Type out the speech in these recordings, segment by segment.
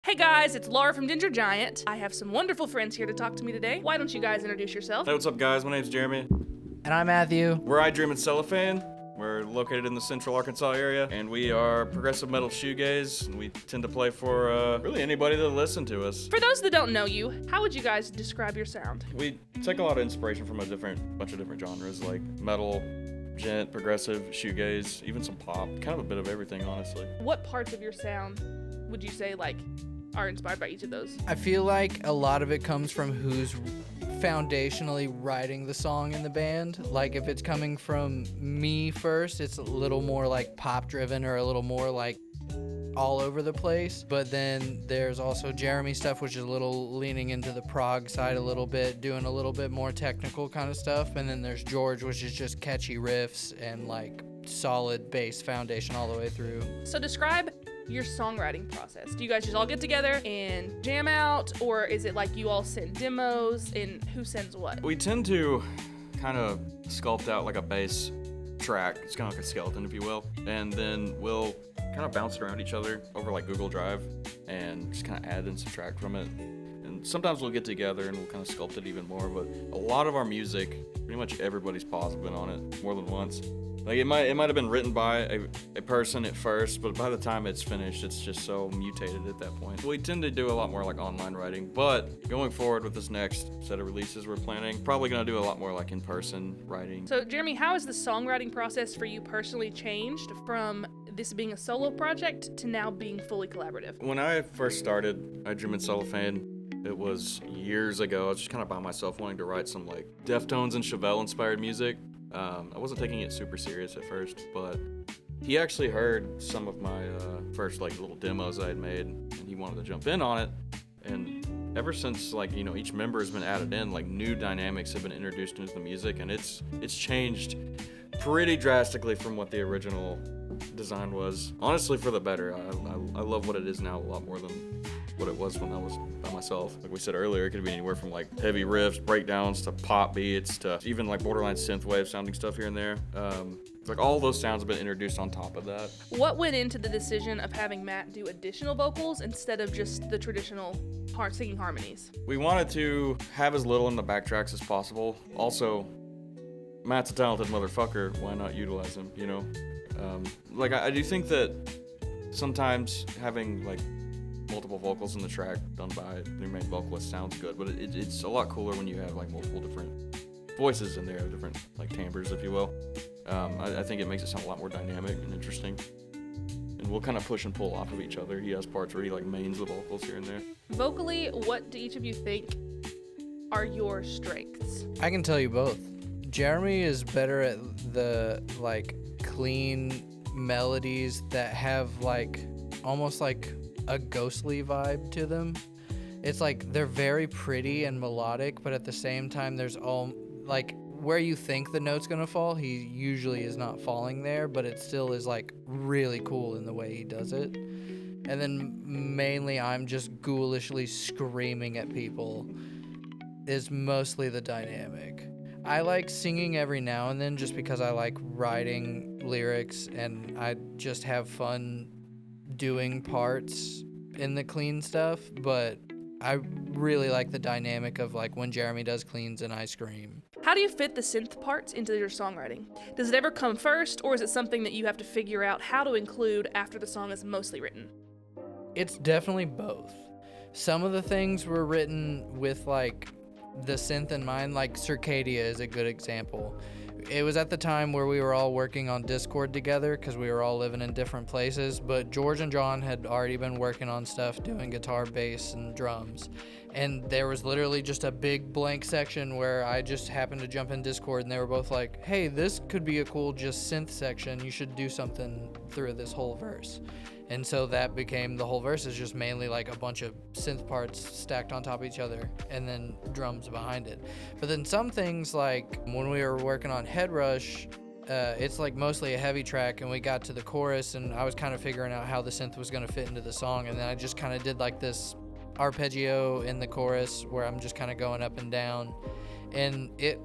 Hey guys, it's Laura from Ginger Giant. I have some wonderful friends here to talk to me today. Why don't you guys introduce yourself? Hey, what's up, guys? My name's Jeremy. And I'm Matthew. We're I Dream and Cellophane. We're located in the Central Arkansas area, and we are progressive metal shoegaze. And we tend to play for really anybody that listen to us. For those that don't know you, how would you guys describe your sound? We take a lot of inspiration from a bunch of different genres, like metal, gent, progressive, shoegaze, even some pop. Kind of a bit of everything, honestly. What parts of your sound would you say are inspired by each of those? I feel like a lot of it comes from who's foundationally writing the song in the band. Like if it's coming from me first, it's a little more like pop driven or a little more like all over the place. But then there's also Jeremy stuff, which is a little leaning into the prog side a little bit, doing a little bit more technical kind of stuff. And then there's George, which is just catchy riffs and like solid bass foundation all the way through. So describe your songwriting process. Do you guys just all get together and jam out, or is it like you all send demos, and who sends what? We tend to kind of sculpt out like a bass track. It's kind of like a skeleton, if you will. And then we'll kind of bounce it around each other over like Google Drive and just kind of add and subtract from it. And sometimes we'll get together and we'll kind of sculpt it even more. But a lot of our music, pretty much everybody's paws have been on it more than once. Like it might have been written by a person at first, but by the time it's finished, it's just so mutated at that point. We tend to do a lot more like online writing, but going forward with this next set of releases we're planning, probably gonna do a lot more like in-person writing. So Jeremy, how has the songwriting process for you personally changed from this being a solo project to now being fully collaborative? When I first started I Dream and Cellophane, it was years ago. I was just kind of by myself wanting to write some like Deftones and Chevelle inspired music. I wasn't taking it super serious at first, but he actually heard some of my first like little demos I had made, and he wanted to jump in on it. And ever since each member has been added in, like new dynamics have been introduced into the music, and it's changed pretty drastically from what the original design was. Honestly, for the better. I love what it is now a lot more than what it was when I was by myself. Like we said earlier, it could be anywhere from like heavy riffs, breakdowns, to pop beats, to even like borderline synthwave sounding stuff here and there. Like all those sounds have been introduced on top of that. What went into the decision of having Matt do additional vocals instead of just the traditional singing harmonies? We wanted to have as little in the backtracks as possible. Also, Matt's a talented motherfucker. Why not utilize him, you know? I do think that sometimes having like multiple vocals in the track done by the main vocalist sounds good, but it's a lot cooler when you have like multiple different voices in there, different like timbres, if you will. I think it makes it sound a lot more dynamic and interesting. And we'll kind of push and pull off of each other. He has parts where he like mains the vocals here and there. Vocally, what do each of you think are your strengths? I can tell you both. Jeremy is better at the like clean melodies that have like almost like a ghostly vibe to them. It's like they're very pretty and melodic, but at the same time there's all like where you think the note's gonna fall, he usually is not falling there, but it still is like really cool in the way he does it. And then mainly I'm just ghoulishly screaming at people is mostly the dynamic. I like singing every now and then just because I like writing lyrics and I just have fun doing parts in the clean stuff, but I really like the dynamic of like when Jeremy does cleans and I scream. How do you fit the synth parts into your songwriting? Does it ever come first, or is it something that you have to figure out how to include after the song is mostly written? It's definitely both. Some of the things were written with like the synth in mind, like Circadia is a good example. It was at the time where we were all working on Discord together because we were all living in different places, but George and John had already been working on stuff, doing guitar, bass, and drums. And there was literally just a big blank section where I just happened to jump in Discord and they were both like, hey, this could be a cool just synth section. You should do something through this whole verse. And so that became the whole verse is just mainly like a bunch of synth parts stacked on top of each other and then drums behind it. But then some things like when we were working on Head Rush, it's like mostly a heavy track and we got to the chorus and I was kind of figuring out how the synth was going to fit into the song. And then I just kind of did like this arpeggio in the chorus where I'm just kind of going up and down. And it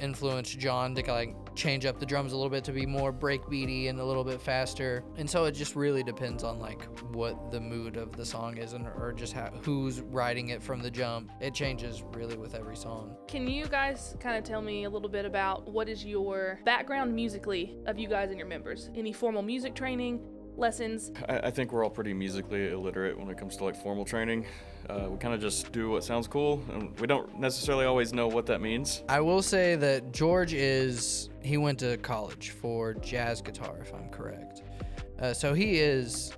influenced John to like change up the drums a little bit to be more breakbeaty and a little bit faster. And so it just really depends on like what the mood of the song is, and or just who's writing it from the jump. It changes really with every song. Can you guys kind of tell me a little bit about what is your background musically of you guys and your members? Any formal music training, lessons? I think we're all pretty musically illiterate when it comes to like formal training. We kind of just do what sounds cool, and we don't necessarily always know what that means. I will say that George he went to college for jazz guitar, if I'm correct. So he is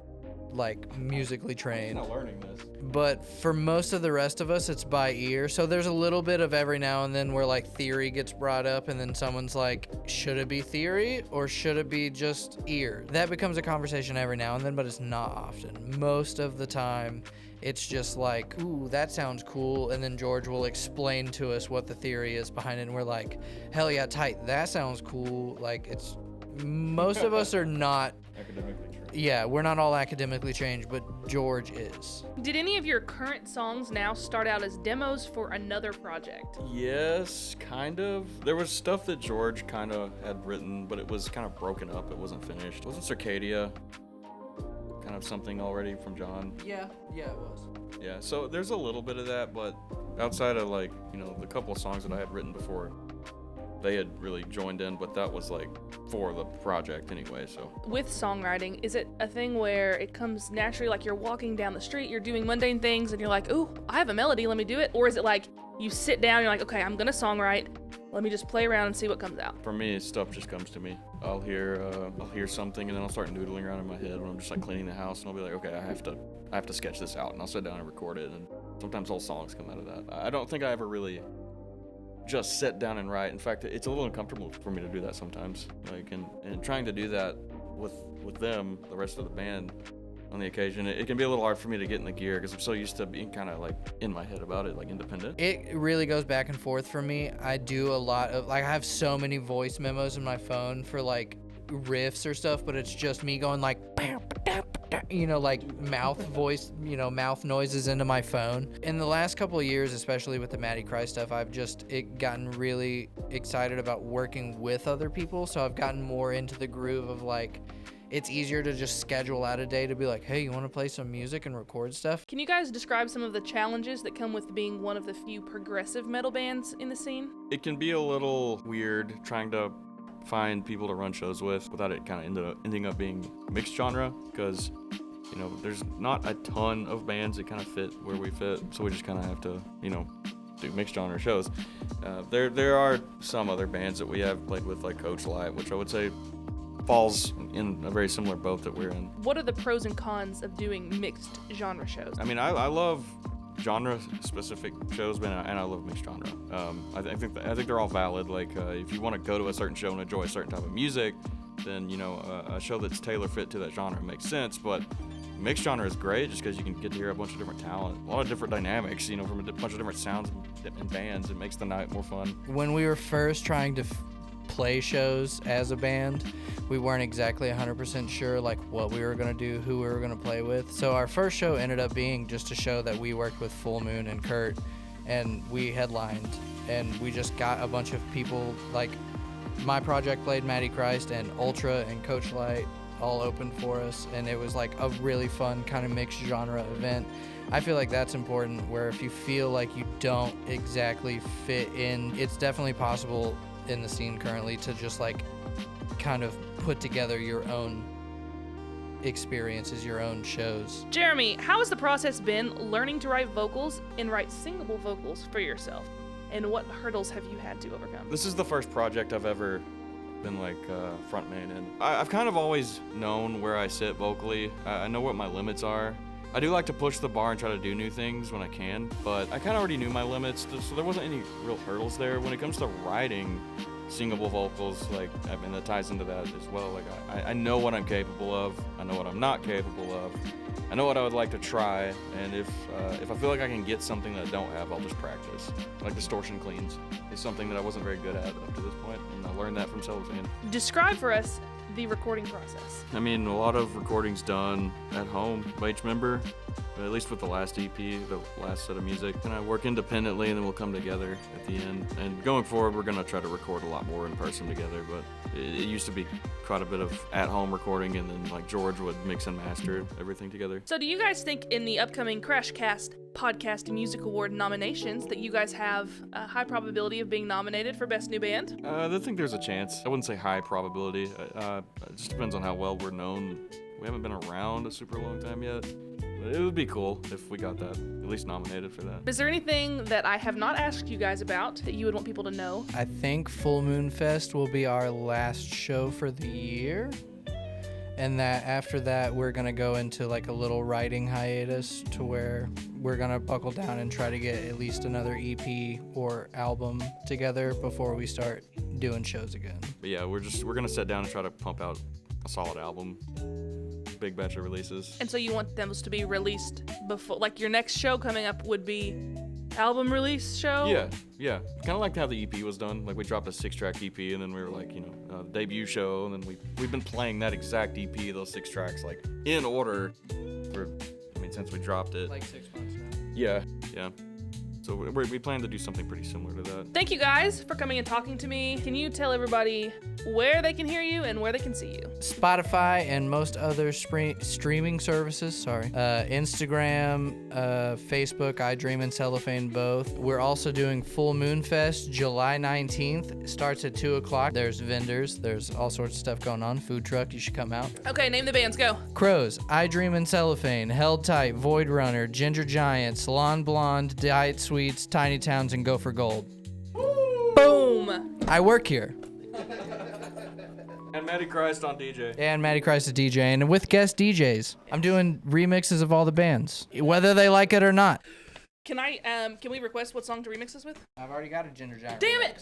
like musically trained. He's not learning this. But for most of the rest of us, it's by ear. So there's a little bit of every now and then where like theory gets brought up, and then someone's like, should it be theory or should it be just ear? That becomes a conversation every now and then, but it's not often. Most of the time, it's just like, ooh, that sounds cool. And then George will explain to us what the theory is behind it. And we're like, hell yeah, tight. That sounds cool. Like, most of us are not Academically trained. Yeah, we're not all academically trained, but George is. Did any of your current songs now start out as demos for another project? Yes, kind of. There was stuff that George kind of had written, but it was kind of broken up. It wasn't finished. Wasn't Circadia kind of something already from John? Yeah, it was. Yeah, so there's a little bit of that, but outside of like, the couple of songs that I had written before, they had really joined in, but that was like for the project anyway, so. With songwriting, is it a thing where it comes naturally, like you're walking down the street, you're doing mundane things, and you're like, ooh, I have a melody, let me do it? Or is it like you sit down, you're like, okay, I'm gonna songwrite, let me just play around and see what comes out? For me, stuff just comes to me. I'll hear something, and then I'll start noodling around in my head when I'm just like cleaning the house, and I'll be like, okay, I have to sketch this out, and I'll sit down and record it, and sometimes whole songs come out of that. I don't think I ever really just sit down and write. In fact, it's a little uncomfortable for me to do that sometimes. Like, and trying to do that with them, the rest of the band, on the occasion, it can be a little hard for me to get in the gear because I'm so used to being kind of like in my head about it, like independent. It really goes back and forth for me. I do a lot of, like, I have so many voice memos in my phone for like riffs or stuff, but it's just me going like, like mouth noises into my phone. In the last couple of years, especially with the Maddie Cry stuff, I've just gotten really excited about working with other people. So I've gotten more into the groove of like, it's easier to just schedule out a day to be like, hey, you want to play some music and record stuff? Can you guys describe some of the challenges that come with being one of the few progressive metal bands in the scene? It can be a little weird trying to find people to run shows with without it kind of ending up being mixed genre, because there's not a ton of bands that kind of fit where we fit, so we just kind of have to do mixed genre shows. There are some other bands that we have played with, like Coach Light, which I would say falls in a very similar boat that we're in. What are the pros and cons of doing mixed genre shows? I mean, I love genre-specific shows, and I love mixed genre. I think they're all valid. Like, if you want to go to a certain show and enjoy a certain type of music, then a show that's tailor-fit to that genre makes sense. But mixed genre is great just because you can get to hear a bunch of different talent, a lot of different dynamics, from a bunch of different sounds and bands. It makes the night more fun. When we were first trying to play shows as a band, we weren't exactly 100% sure like what we were going to do, who we were going to play with. So our first show ended up being just a show that we worked with Full Moon and Kurt, and we headlined, and we just got a bunch of people. Like, my project played Maddie Christ, and Ultra and Coach Light all opened for us, and it was like a really fun kind of mixed genre event. I feel like that's important, where if you feel like you don't exactly fit in, it's definitely possible in the scene currently to just like kind of put together your own experiences, your own shows. Jeremy, how has the process been learning to write vocals and write singable vocals for yourself? And what hurdles have you had to overcome? This is the first project I've ever been like frontman in. I've kind of always known where I sit vocally. I know what my limits are. I do like to push the bar and try to do new things when I can, but I kind of already knew my limits, so there wasn't any real hurdles there. When it comes to writing singable vocals, like, I mean, that ties into that as well. Like, I know what I'm capable of, I know what I'm not capable of, I know what I would like to try, and if I feel like I can get something that I don't have, I'll just practice. Like distortion cleans is something that I wasn't very good at up to this point, and I learned that from Cellophane. Describe for us the recording process. I mean, a lot of recordings done at home by each member. at least with the last EP, the last set of music. Kind of work independently, and then we'll come together at the end. And going forward, we're gonna try to record a lot more in person together. But it used to be quite a bit of at-home recording, and then like George would mix and master everything together. So do you guys think in the upcoming Crash Cast Podcast Music Award nominations that you guys have a high probability of being nominated for Best New Band? I think there's a chance. I wouldn't say high probability. It just depends on how well we're known. We haven't been around a super long time yet. But it would be cool if we got that, at least nominated for that. Is there anything that I have not asked you guys about that you would want people to know? I think Full Moon Fest will be our last show for the year. And that after that, we're going to go into like a little writing hiatus to where we're going to buckle down and try to get at least another EP or album together before we start doing shows again. But yeah, we're going to sit down and try to pump out a solid album. Big batch of releases. And so you want them to be released before, like your next show coming up would be album release show? Yeah. Kind of like how the EP was done. Like we dropped a 6-track EP, and then we were like, debut show, and then we've been playing that exact EP, those 6 tracks, like in order since we dropped it. Like 6 months now. Yeah. So we plan to do something pretty similar to that. Thank you guys for coming and talking to me. Can you tell everybody where they can hear you and where they can see you? Spotify and most other streaming services, Instagram, Facebook, I Dream and Cellophane both. We're also doing Full Moon Fest July 19th. It starts at 2 o'clock. There's vendors. There's all sorts of stuff going on. Food truck. You should come out. Okay, name the bands. Go. Crows, I Dream and Cellophane, Held Tight, Void Runner, Ginger Giant, Salon Blonde, Diet Sweets, Tiny Towns, and Go for Gold. Boom. I work here. And Matty Christ on DJ. And Matty Christ is DJing, and with guest DJs. I'm doing remixes of all the bands, whether they like it or not. Can we request what song to remix this with? I've already got a Ginger Giant. Damn it!